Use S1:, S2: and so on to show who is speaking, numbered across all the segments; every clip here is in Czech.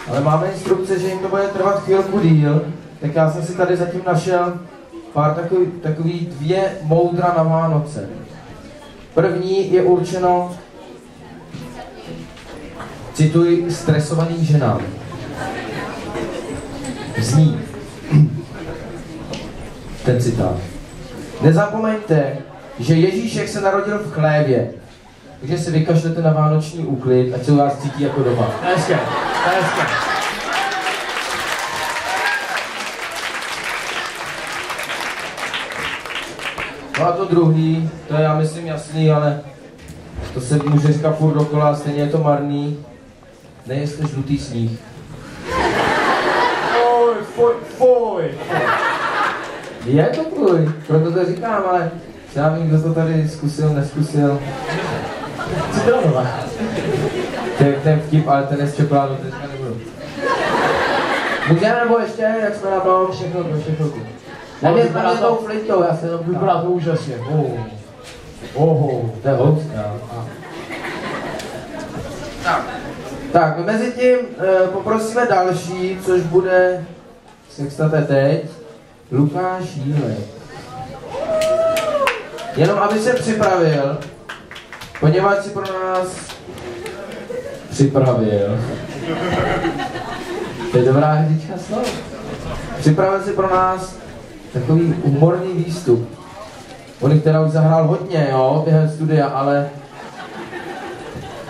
S1: Ale máme instrukce, že jim to bude trvat chvilku díl, tak já jsem si tady zatím našel pár takový 2 moudra na Vánoce. První je určeno, cituji, stresovaným ženám. Zní ten citát. Nezapomeňte, že Ježíšek se narodil v chlévě, takže si vykašlete na vánoční úklid, ať se u vás cítí jako doma.
S2: Hezké.
S1: No a to druhý, to je já myslím jasný, ale to se může říkat furt dokola, stejně je to marný. Nejeste žlutý sníh.
S2: Fuj.
S1: Je to tvůj, proto to říkám, ale já vím, kdo to tady zkusil, neskusil.
S2: Co to bylo?
S1: Ten vtip, ale ten je z čokoládu, teďka nebudu. Můžeme nebo ještě, jak jsme na tom?
S2: Všechno.
S1: Nevěř na mě tou flintou, já se jenom
S2: vypadá to úžasně.
S1: Oho, to je houska. Tak, mezi tím poprosíme další, což bude, sextate teď, Lukáš Jílek. Jenom aby se připravil, poněvadž si pro nás připravil. To je dobrá hřička slov. Připravil si pro nás takový humorný výstup. On jich teda už zahrál hodně, jo, během studia, ale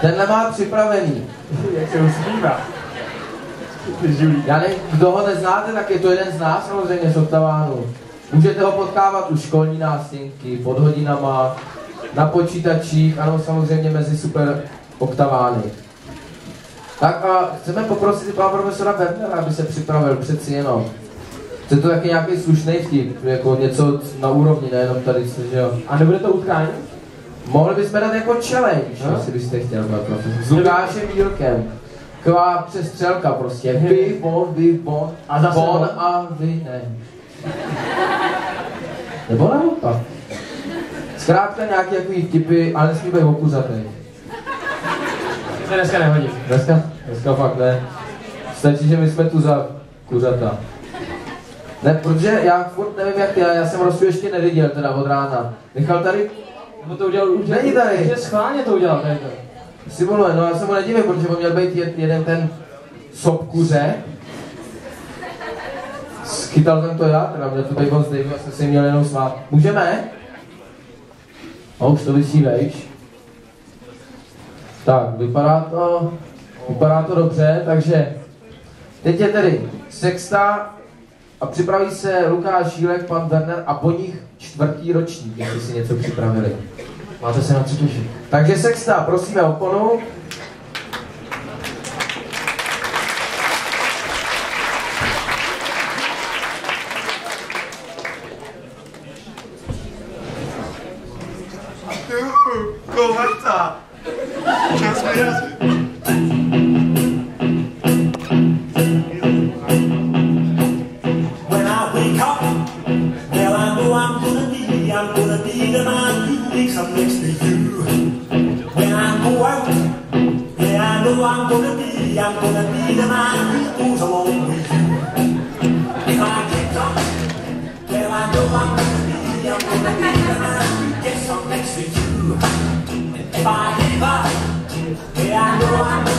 S1: tenhle má připravený.
S2: Jak se usmívá.
S1: Já nevím, kdo ho neznáte, tak je to jeden z nás samozřejmě z Oktavánu. Můžete ho potkávat u školní nástěnky, pod hodinama, na počítačích, ano, samozřejmě mezi super Oktavány. Tak a chceme poprosit pana profesora Wernera, aby se připravil přeci jenom. Chce to taky nějaký slušný vtip, jako něco na úrovni, nejenom tady, že jo.
S2: A nebude to utkání?
S1: Mohli bychom dát jako challenge, jestli byste chtěl, pan profesor. S Lukášem Jílkem. Taková přestřelka prostě. Vy, on.
S2: A zase
S1: on a vy, ne. Nebo naopak. Zkrátka nějaký takový vtipy, ale nesmí být okuzatý.
S2: To dneska nehodí.
S1: Dneska fakt ne. Stačí, že my jsme tu za kuřata. Ne, protože já furt nevím jak ty, já jsem Rosu ještě neviděl teda od rána. Nechal tady...
S2: Nebo to udělal už...
S1: Není tady.
S2: Už schválně to udělal tady to.
S1: Simuluje, no já se mu nedivím, protože by měl být jeden ten sop kuře. Schytal jsem to já, teda měl to být moc dejví, já jsem si měl jenom smát. Můžeme? A už to vysí vejš. Tak, vypadá to dobře, takže teď je tedy sexta a připraví se Lukáš Jílek, pan Werner a po nich 4. ročník, jestli si něco připravili. Máte se na co těšit. Takže sexta, prosíme o oponu.
S3: Kohata! Čas vyrazit.
S4: When I wake up, well I know I'm gonna be the man who wakes up next to you. When I go out, yeah I know I'm gonna be the man who goes along with you. If I get drunk, well I know I'm gonna be the man who gets up next to you. If I give up, yeah I know I'm